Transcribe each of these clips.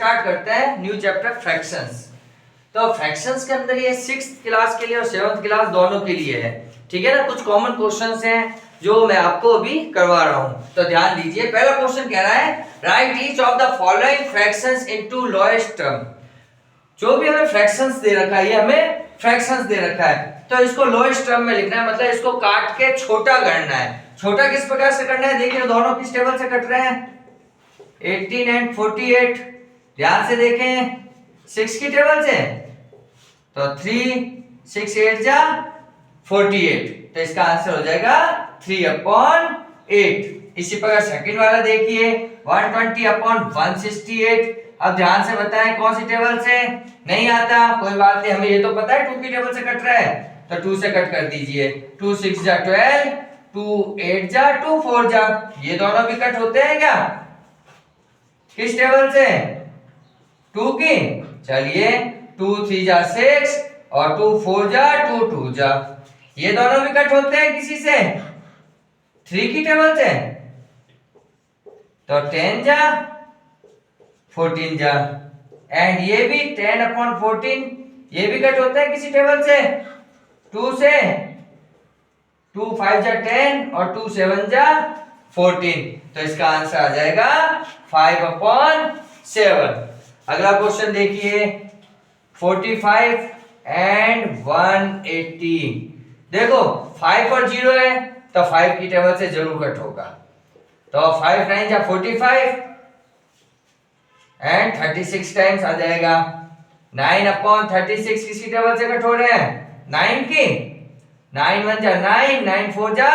Start करते हैं new chapter fractions. तो फ्रैक्शंस के अंदर ये 6th क्लास के लिए और 7th क्लास दोनों के लिए है, ठीक है ना। कुछ कॉमन क्वेश्चंस हैं जो मैं आपको अभी करवा रहा हूं, तो ध्यान दीजिए। पहला क्वेश्चन कह रहा है right each of the following fractions into lowest term. जो भी हमें फ्रैक्शंस दे रखा है, ये हमें फ्रैक्शंस दे रखा है, तो इसको लोएस्ट टर्म में लिखना है, मतलब इसको काट के छोटा करना है। छोटा किस प्रकार से करना है, देखिए दोनों किस टेबल से कट रहे हैं, 18 एंड 48। ध्यान से देखें 6 की टेबल से, तो 3 6 8 जा 48, तो इसका आंसर हो जाएगा 3/8। इसी प्रकार सेकंड वाला देखिए 120/168। अब ध्यान से बताएं कौन सी टेबल से, नहीं आता कोई बात नहीं, हमें ये तो पता है 2 की टेबल से कट रहा है, तो 2 से कट कर दीजिए। 2 6 जा 12, 2 8 जा 2 4 जा, ये दोनों भी कट होते हैं क्या, किस टेबल से, 2 की। चलिए 2 3 जा 6 और 2 4 जा 2 2 जा, ये दोनों भी कट होते हैं किसी से, 3 की टेबल से, तो 10 जा 14 जा, एंड ये भी 10/14, ये भी कट होता है किसी टेबल से, 2 से। 2 5 जा 10 और 2 7 जा 14, तो इसका आंसर आ जाएगा 5/7। अगला क्वेश्चन देखिए 45 एंड 180। देखो 5 और 0 है, तो 5 की टेबल से जरूर कट होगा, तो 5 9 जा 45 एंड 36 टाइम्स आ जाएगा। 9/36 किसकी टेबल से कट हो रहे हैं, 9 की। 9 1 जा 9, 9 4 जा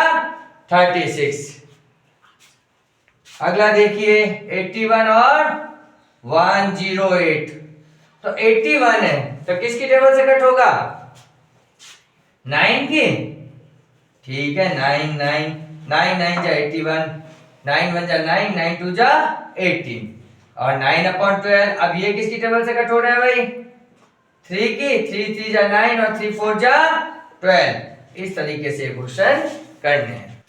36। अगला देखिए 81 और 108, तो 81 है, तो किसकी टेबल से कट होगा, 9 की। ठीक है 9 9 9 9 जा 81, 9 1 जा 9, 9 2 जा 18 और 9/12। अब ये किसकी टेबल से कट हो रहा है भाई, 3 की। 3 3 जा 9 और 3 4 जा 12। इस तरीके से क्वेश्चन करने हैं।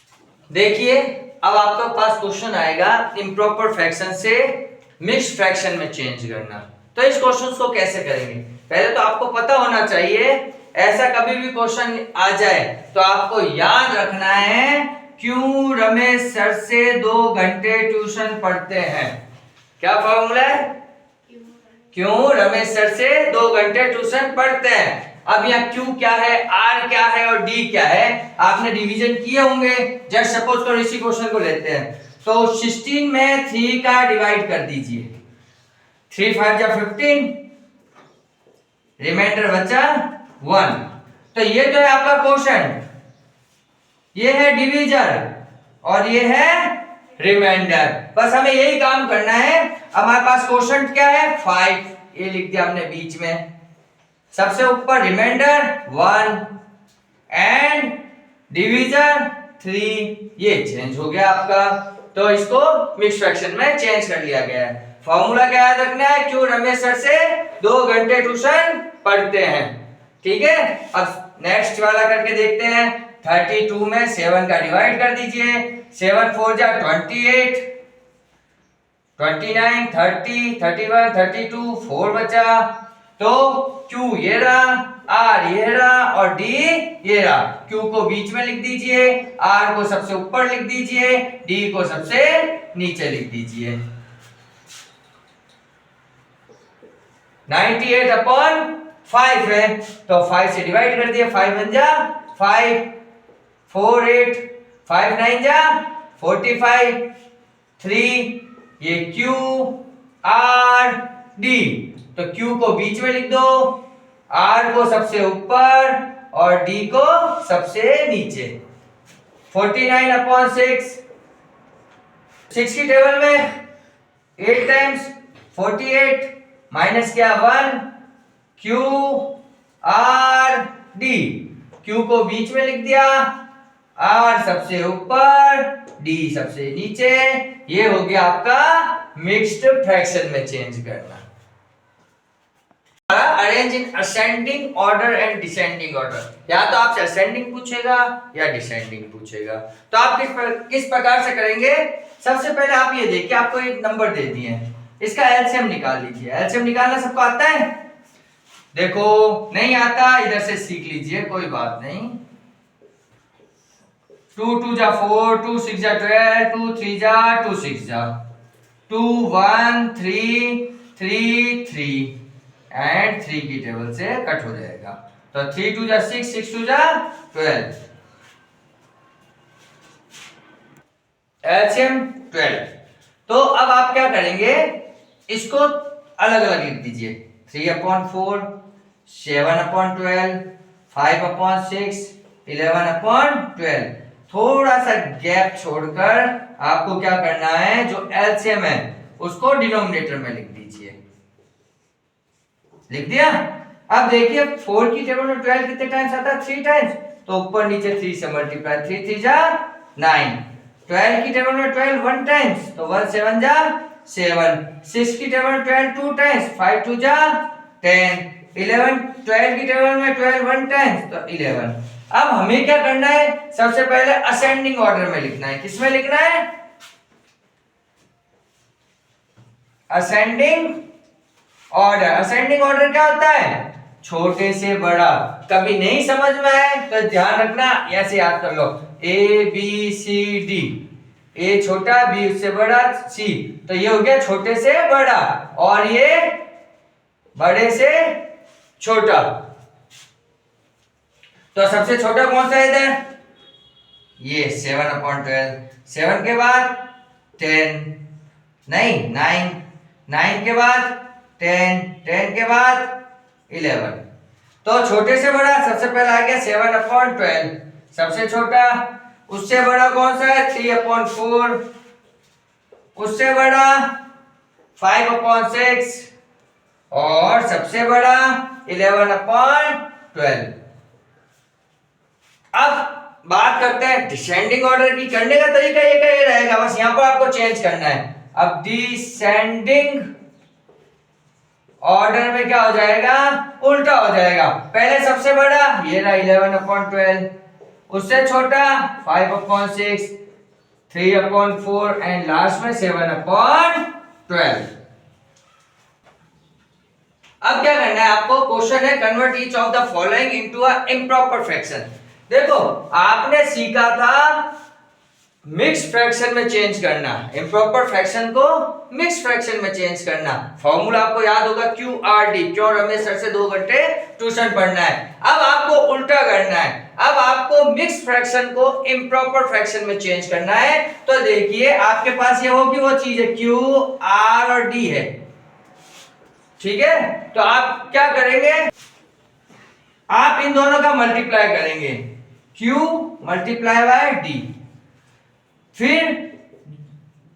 देखिए अब आपके पास क्वेश्चन आएगा इम्प्रॉपर फ्रैक्शन से मिक्स्ड फ्रैक्शन में चेंज करना। तो इस क्वेश्चन को कैसे करेंगे, पहले तो आपको पता होना चाहिए, ऐसा कभी भी क्वेश्चन आ जाए तो आपको याद रखना है क्यों रमेश सर से 2 घंटे ट्यूशन पढ़ते हैं। क्या फॉर्मूला है, क्यों रमेश सर से 2 घंटे ट्यूशन पढ़ते हैं। अब यहाँ क्यू क्या है, आर क्या है और डी क्या है, आपने डिवीजन किए होंगे। जस्ट सपोज करो इसी क्वेश्चन को लेते हैं, तो 16 में 3 का डिवाइड कर दीजिए, 3 5 जा 15, रिमाइंडर बचा 1। तो ये तो है आपका क्वेश्चन, ये है डिवीजन और ये है रिमाइंडर। बस हमें यही काम करना है। हमारे पास क्वेश्चन क्या है 5, ये लिख दिया हमने बीच में, सबसे ऊपर रिमाइंडर 1 एंड डिवीजन 3, ये चेंज हो गया आपका, तो इसको मिक्स्ड फ्रैक्शन में चेंज कर लिया गया है। फॉर्मूला क्या याद रखना है, क्यों रमेश सर से 2 घंटे ट्यूशन पढ़ते हैं। ठीक है, अब नेक्स्ट वाला करके देखते हैं। 32 में 7 का डिवाइड कर दीजिए, 7 4 जा 28, 29 30 31 32, 4 बचा, तो Q ये रहा, R ये रहा और D ये रहा। Q को बीच में लिख दीजिए, R को सबसे ऊपर लिख दीजिए, D को सबसे नीचे लिख दीजिए। 98/5 है, तो 5 से डिवाइड कर दिया, 5 1 जा 5, 4 8, 5 9 जा 45, 3 ये Q R D, तो Q को बीच में लिख दो, R को सबसे ऊपर और D को सबसे नीचे। 49/6, 6 की टेबल में 8 टाइम्स 48 माइनस क्या 1, Q R D, Q को बीच में लिख दिया, R सबसे ऊपर D सबसे नीचे। ये हो गया आपका मिक्स्ड फ्रैक्शन में चेंज करना। Arrange in ascending order and descending order, या तो आपसे असेंडिंग पूछेगा या डिसेंडिंग पूछेगा, तो आप किस प्रकार से करेंगे। सबसे पहले आप ये देखिए, आपको एक नंबर दे दिए हैं, इसका एलसीएम निकाल लीजिए। एलसीएम निकालना सबको आता है? देखो नहीं आता, इधर से सीख लीजिए, कोई बात नहीं। 2 2 जा 4, 2 6 जा 12, 2 3 जा 2 6 जा 2 1 3 3 3 एंड 3 की टेबल से कट हो जाएगा। तो 3 2 जा 6, 6 2 जा 12, एलसीएम 12। तो अब आप क्या करेंगे, इसको अलग अलग लिख दीजिए। 3/4, 7/12, 5/6, 11/12। थोड़ा सा गैप छोड़कर आपको क्या करना है, जो एलसीएम है उसको डिनोमिनेटर में लिख दीजिए। लिख दिया? अब देखिए 4 की टेबल में 12 कितने टाइम्स आता है? 3 टाइम्स। तो ऊपर नीचे 3 से मल्टीप्लाई, 3 3 जा 9। 12 की टेबल में 12 1 टाइम्स, तो 1 7 जा 7। 6 की टेबल में 12 2 टाइम्स, 5 2 जा 10। 11 12 की टेबल में 12 1 टाइम्स, तो 11। अब हमें क्या करना है, सबसे पहले असेंडिंग ऑर्डर में लिखना है। किसमें लिखना है? Ascending order. असेंडिंग ऑर्डर क्या होता है? छोटे से बड़ा। कभी नहीं समझ में आए तो ध्यान रखना, ऐसे याद कर लो, ए बी सी डी। ए छोटा, बी उससे बड़ा, सी। तो ये हो गया छोटे से बड़ा, और ये बड़े से छोटा। तो सबसे छोटा कौन सा है इधर? ये 7/12। 7 के बाद 10, नहीं 9, 9 के बाद 10, 10 के बाद 11। तो छोटे से बड़ा सबसे पहले आ गया 7/12, सबसे छोटा। उससे बड़ा कौन सा है? 3/4। उससे बड़ा 5/6, और सबसे बड़ा 11/12। अब बात करते हैं डिसेंडिंग ऑर्डर की। करने का तरीका ये रहेगा, बस यहां पर आपको चेंज करना है। अब डिसेंडिंग ऑर्डर में क्या हो जाएगा? उल्टा हो जाएगा। पहले सबसे बड़ा ये रहा 11/12, उससे छोटा 5/6, 3/4 एंड लास्ट में 7/12। अब क्या करना है आपको? क्वेश्चन है convert each of the following into a improper fraction. देखो आपने सीखा था मिक्स फ्रैक्शन में चेंज करना, इम्प्रॉपर फ्रैक्शन को मिक्स फ्रैक्शन में चेंज करना। फॉर्मूला आपको याद होगा, QRD, क्यों रमेश सर से 2 घंटे ट्यूशन पढ़ना है। अब आपको उल्टा करना है, अब आपको मिक्स फ्रैक्शन को इम्प्रॉपर फ्रैक्शन में चेंज करना है। तो देखिए आपके पास ये होगी वो चीज है, Q R और D है, ठीक है। तो आप क्या करेंगे, आप इन दोनों का मल्टीप्लाई करेंगे, Q मल्टीप्लाई बाय D, फिर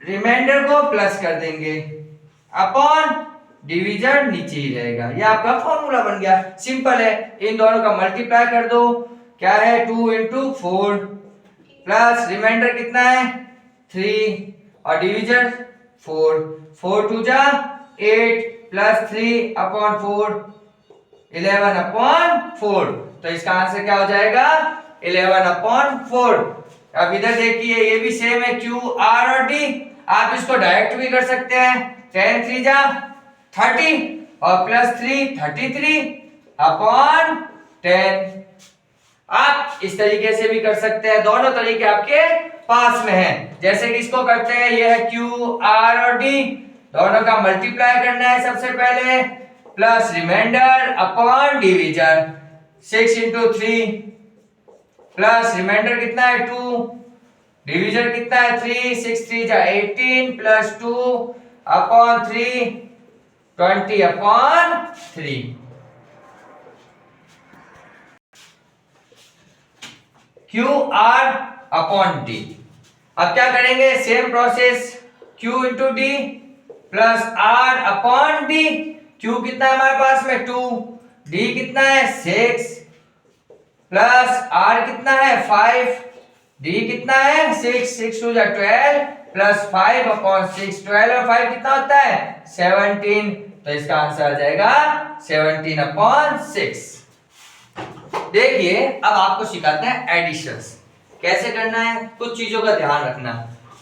रिमाइंडर को प्लस कर देंगे अपॉन डिवीजन नीचे ही रहेगा। ये आपका फॉर्मूला बन गया, सिंपल है। इन दोनों का मल्टीप्लाई कर दो, क्या है 2 × 4 प्लस रिमाइंडर कितना है 3 और डिवीजन 4, 4 2 जा 8 प्लस 3/4 11/4। तो इसका आंसर क्या हो जाएगा 11/4। अब इधर देखिए ये भी सेम है, Q R और D। आप इसको डायरेक्ट भी कर सकते हैं, 10 3 जा 30 और प्लस 3 33/10। आप इस तरीके से भी कर सकते हैं, दोनों तरीके आपके पास में हैं। जैसे कि इसको करते हैं, ये है Q R और D, दोनों का मल्टीप्लाई करना है सबसे पहले, plus reminder upon division 6 × 3 plus reminder कितना है 2, डिवीजन कितना है 3, 6 3 जा 18 plus 2/3 20/3। Q R upon D। अब क्या करेंगे, same process, Q × D plus R upon D। Q कितना है हमारे पास में 2, D कितना है 6 प्लस R कितना है 5, D कितना है 6, 6 2 जा 12 प्लस 5/6, 12 और 5 कितना होता है 17। तो इसका आंसर आ जाएगा 17/6। देखिए अब आपको सिखाते हैं एडिशंस कैसे करना है। कुछ चीजों का ध्यान रखना,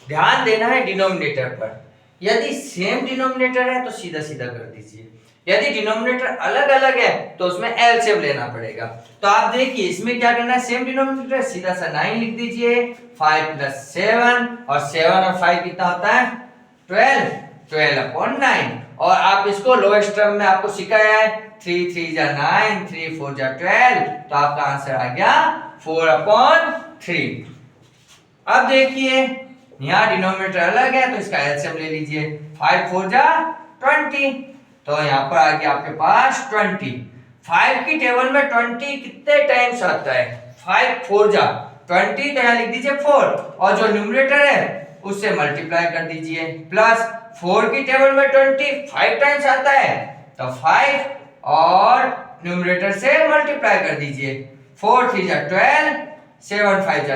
ध्यान देना है डिनोमिनेटर पर। यदि सेम डिनोमिनेटर है तो सीधा सीधा कर दीजिए, यदि डिनोमिनेटर अलग अलग है तो उसमें एलसीएम लेना पड़ेगा। तो आप देखिए इसमें क्या करना है, सेम डिनोमिनेटर है, सीधा सा 9 लिख दीजिए, 5 + 7 और 7 और 5 कितना होता है 12, 12/9। और आप इसको लोएस्ट टर्म में आपको सिखाया है 3 3 जा 9, 3 4 जा 12, तो आपका आंसर आ गया 4/3। अब देखिए यहाँ डिनोमिनेटर अलग है तो इसका एलसीएम ले लीजिए, 5 4 जा 20, तो यहाँ पर आ गया आपके पास 20। 5 की टेबल में 20 कितने टाइम्स आता है, 5 4 जा 20, तो यहाँ लिख दीजिए 4 और जो न्यूमरेटर है उससे मल्टीप्लाई कर दीजिए, प्लस 4 की टेबल में 20 5 टाइम्स आता है तो 5 और न्यूमरेटर से मल्टीप्लाई कर दीजिए, 4 3 जा 12, 7 5 जा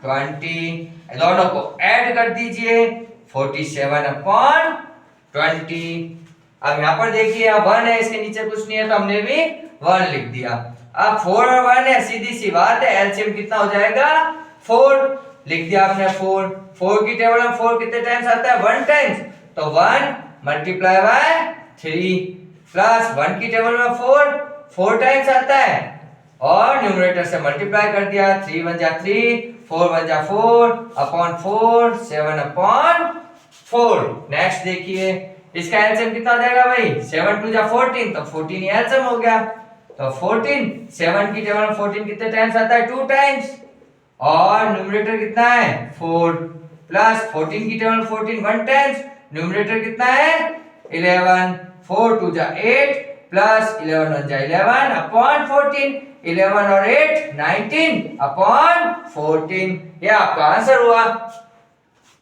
35/20, दोनों को ऐड कर दीजिए 47/20। अब यहाँ पर देखिए यहाँ 1 है, इसके नीचे कुछ नहीं है तो हमने भी 1 लिख दिया। अब 4 और 1 है, सीधी सी बात है, एलसीएम कितना हो जाएगा 4, लिख दिया आपने 4। 4 की टेबल में 4 कितने टाइम्स आता है 1 टाइम्स, तो 1 × 3, प्लस 1 की टेबल में 4 टाइम्स आता है और न्यूमरेटर से मल्टीप्लाई कर दिया, 3 1 जा 3, 4 1 जा 4/4, 7/4। नेक्स्ट देखिए इसका एलसीएम कितना हो जाएगा भाई, 7 2 जा 14, तो 14 ही एलसीएम हो गया, तो 14, 7 की टेबल में 14 कितने टाइम्स आता है 2 टाइम्स और न्यूमरेटर कितना है 4, प्लस 14 की टेबल में 14 1 टाइम्स, न्यूमरेटर कितना है 11, 4 2 जा 8, प्लस 11 1 जा 11/14, 11 और 8 19/14, ये आपका आंसर हुआ।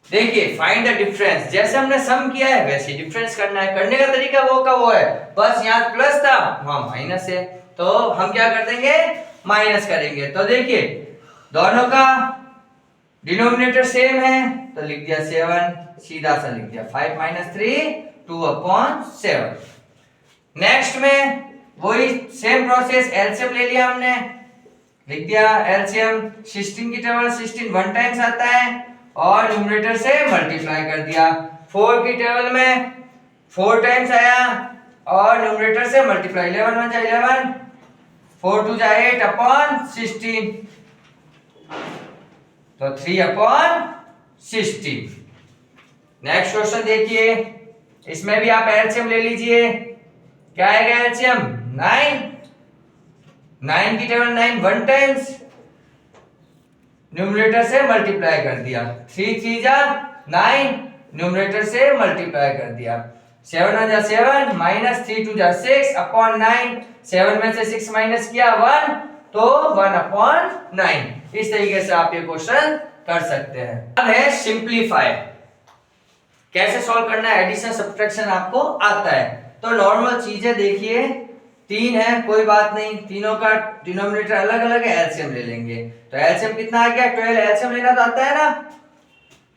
देखिए फाइंड द डिफरेंस, जैसे हमने सम किया है वैसे डिफरेंस करना है, करने का तरीका वो का वो है, बस यहाँ प्लस था वहां माइनस है, तो हम क्या कर देंगे माइनस करेंगे। तो देखिए दोनों का डिनोमिनेटर सेम है तो लिख दिया 7, सीधा सा लिख दिया 5 - 3 2/7। नेक्स्ट में वही सेम प्रोसेस, एलसीएम ले लिया हमने, लिख दिया एलसीएम, 16 की टेबल 16 1 टाइम्स आता है और न्यूमरेटर से मल्टीप्लाई कर दिया, 4 की टेबल में 4 टाइम्स आया और न्यूमरेटर से मल्टीप्लाई, 11 1 जा 11, 4 2 जा 8/16, तो 3/16। नेक्स्ट क्वेश्चन देखिए, इसमें भी आप एलसीएम ले लीजिए, क्या आएगा एलसीएम 9 की टेबल 9 1 टाइम्स, न्यूमरेटर से मल्टीप्लाई कर दिया, 3 3 जा 9, न्यूमरेटर से मल्टीप्लाई कर दिया, 7 1 जा 7, -3 2 जा 6/9, 7 में से 6 माइनस किया 1, तो 1/9। इस तरीके से आप ये क्वेश्चन कर सकते हैं। अब है सिंप्लीफाई, कैसे सॉल्व करना है, एडिशन सब्ट्रैक्शन आपको आता है तो नॉर्मल चीजें देखिए, 3 है कोई बात नहीं, तीनों का डिनोमिनेटर अलग अलग है, एलसीएम ले लेंगे, तो एलसीएम कितना आ गया 12, एलसीएम लेना तो आता है ना,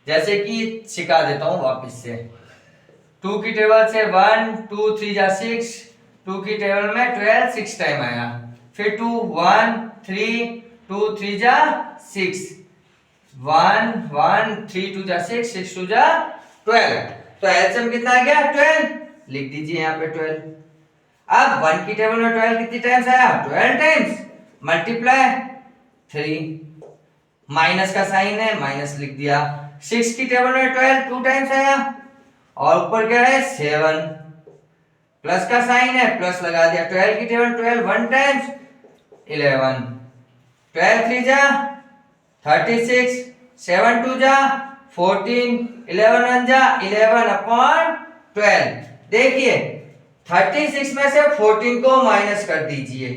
जैसे कि सिखा देता हूं वापस से, 2 की टेबल से 1 2 3 जा 6, 2 की टेबल में 12 6 टाइम आया, फिर 2 1 3 2 3 जा 6, 1 1 3 2 जा 6, 6 2 जा 12, तो एलसीएम कितना आ गया 12, लिख दीजिए यहाँ पे 12। अब 1 की टेबल में 12 कितनी टाइम्स आया 12 टाइम्स, मल्टीप्लाई 3, माइनस का साइन है माइनस लिख दिया, 6 की टेबल में 12 2 टाइम्स आया और ऊपर क्या है 7, प्लस का साइन है प्लस लगा दिया, 12 की टेबल 12 1 टाइम्स 11, 12 3 जा 36, 7 2 जा 14, 11 1 जा 11/12। देखिए 36 में से 14 को माइनस कर दीजिए,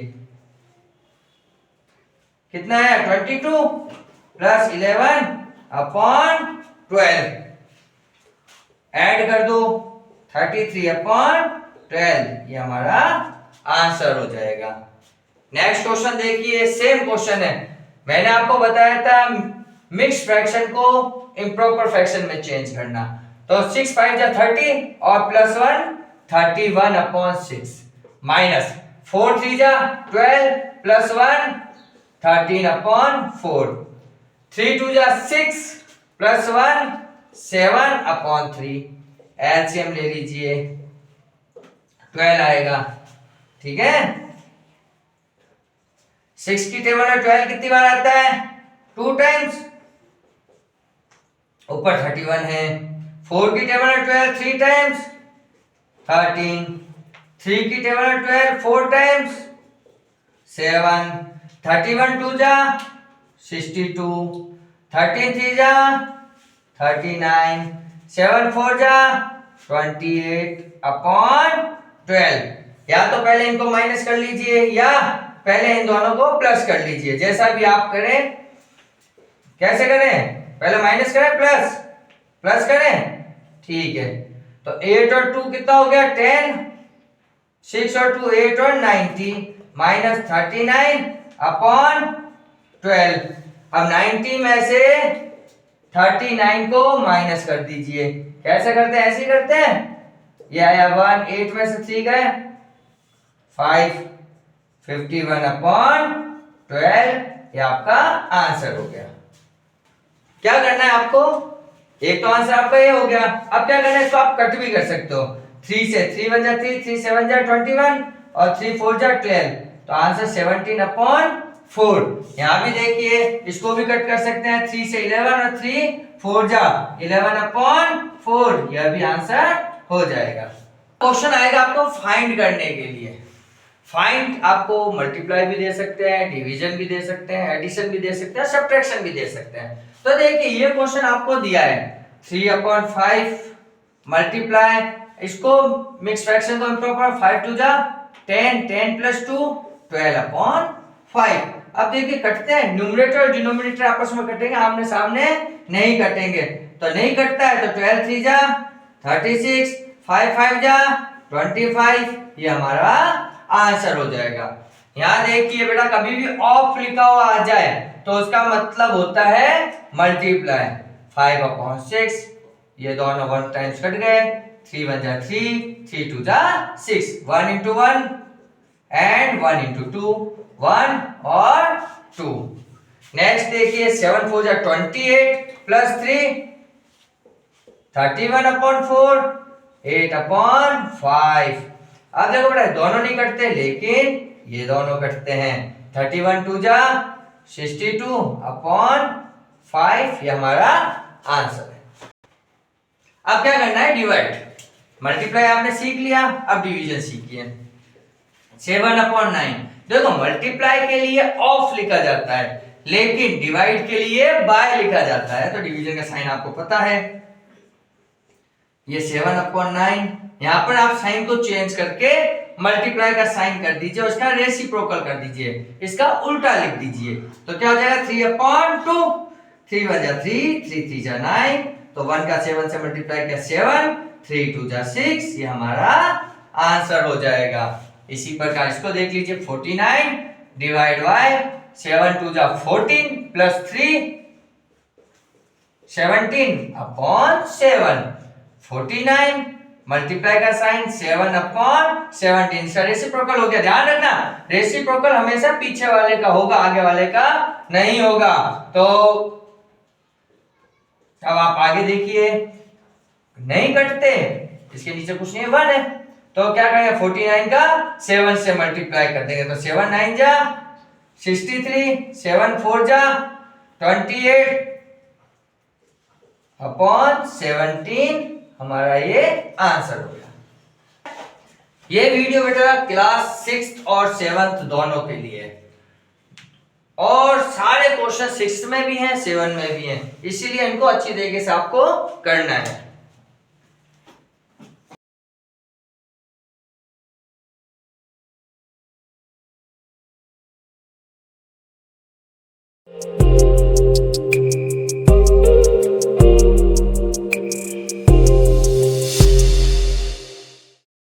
कितना है 22 प्लस 11/12, ऐड कर दो 33/12, ये हमारा आंसर हो जाएगा। नेक्स्ट क्वेश्चन देखिए, सेम क्वेश्चन है, मैंने आपको बताया था मिक्स फ्रैक्शन को इम्प्रॉपर फ्रैक्शन में चेंज करना, तो 6 5 जा 30 और +1 31/6, माइनस 4 3 जा 12 +1 13/4, 3 2 जा 6 +1 7/3 एलसीएम ले लीजिए 12 आएगा। ठीक है, 6 की टेबल में 12 कितनी बार आता है? 2 टाइम्स। ऊपर 31 है। 4 की टेबल में 12 3 टाइम्स 13। 3 की टेबल में 12 4 टाइम्स 7। 31 2 जा 62। 13 3 जा 39। 7 4 जा 28/12। या तो पहले इनको माइनस कर लीजिए या पहले इन दोनों को प्लस कर लीजिए, जैसा भी आप करें। कैसे करें? पहले माइनस करें प्लस करें। ठीक है, तो 8 और 2 कितना हो गया? 10। 6 और 2 8 और 90 माइनस 39/12। अब 90 में से 39 को माइनस कर दीजिए। कैसे करते हैं? ऐसे ही करते हैं। ये आया 1, 8 में से 3 गए 5, 51/12। ये आपका आंसर हो गया। क्या करना है आपको? एक तो आंसर आपका ये हो गया। अब क्या करना है? इसको आप कट भी कर सकते हो। 3 से 3 1 जा 3, 3 7 जा 21 और 3 4 जा 12। तो आंसर 17/4। यहां भी देखिए, इसको भी कट कर सकते हैं। 3 से 11 और 3 4 जा 11/4। यह भी आंसर हो जाएगा। क्वेश्चन आएगा आपको फाइंड करने के लिए। फाइंड आपको मल्टीप्लाई भी दे सकते हैं, डिवीजन भी दे सकते हैं, एडिशन भी दे सकते हैं, सब्ट्रैक्शन भी दे सकते हैं। तो देखिए, ये क्वेश्चन आपको दिया है 3/5 मल्टीप्लाई, इसको मिक्स फ्रैक्शन को इम्प्रॉपर 5 2 जा 10, 10 + 2 12/5। अब देखिए कटते हैं, न्यूमरेटर और डिनोमिनेटर आपस में कटेंगे, आमने सामने नहीं कटेंगे। तो नहीं कटता है तो 12 3 जा 36, 5 5 जा 25। ये हमारा आंसर हो जाएगा। यहां देखिए बेटा, कभी भी ऑफ लिखा हुआ आ जाए तो उसका मतलब होता है मल्टीप्लाई। 5/6, ये दोनों 1 टाइम्स कट गए। 3 1 जा 3, 3 2 जा 6, 1 × 1 एंड 1 × 2, 1 और 2। नेक्स्ट देखिए, 7 4 जा 28 + 3 31/4, 8/5। अब देखो बेटा, दोनों नहीं कटते लेकिन ये दोनों कटते हैं। 31 2 जा 62/5। ये हमारा आंसर है। अब क्या करना है? डिवाइड। मल्टीप्लाई आपने सीख लिया, अब डिवीजन सीखिए। 7/9। देखो, मल्टीप्लाई के लिए ऑफ लिखा जाता है लेकिन डिवाइड के लिए बाय लिखा जाता है। तो डिवीजन का साइन आपको पता है। ये 7/9, यहां पर आप साइन को चेंज करके मल्टीप्लाई का साइन कर दीजिए, उसका रेसिप्रोकल कर दीजिए, इसका उल्टा लिख दीजिए। तो क्या हो जाएगा? 3/2। 3 1 जा 3, 3 3 जा 9। तो 1 का 7 से मल्टीप्लाई किया 7, 3 2 जा 6। ये हमारा आंसर हो जाएगा। इसी प्रकार इसको देख लीजिए, 49 डिवाइड बाय 7 2 जा 14 + 3 17/7। 49 मल्टीप्लाई का साइन 7/17, इसका रेसिप्रोकल हो गया। ध्यान रखना, रेसिप्रोकल हमेशा पीछे वाले का होगा, आगे वाले का नहीं होगा। तो अब आप आगे देखिए, नहीं कटते, इसके नीचे कुछ नहीं, 1 है। तो क्या करेंगे? 49 का 7 से मल्टीप्लाई कर देंगे। तो 7 9 जा 63, 7 4 जा 28/17। हमारा ये आंसर हो गया। ये वीडियो बेटा क्लास 6 और 7 दोनों के लिए है और सारे क्वेश्चन 6 में भी हैं 7 में भी हैं, इसीलिए इनको अच्छी तरीके से आपको करना है।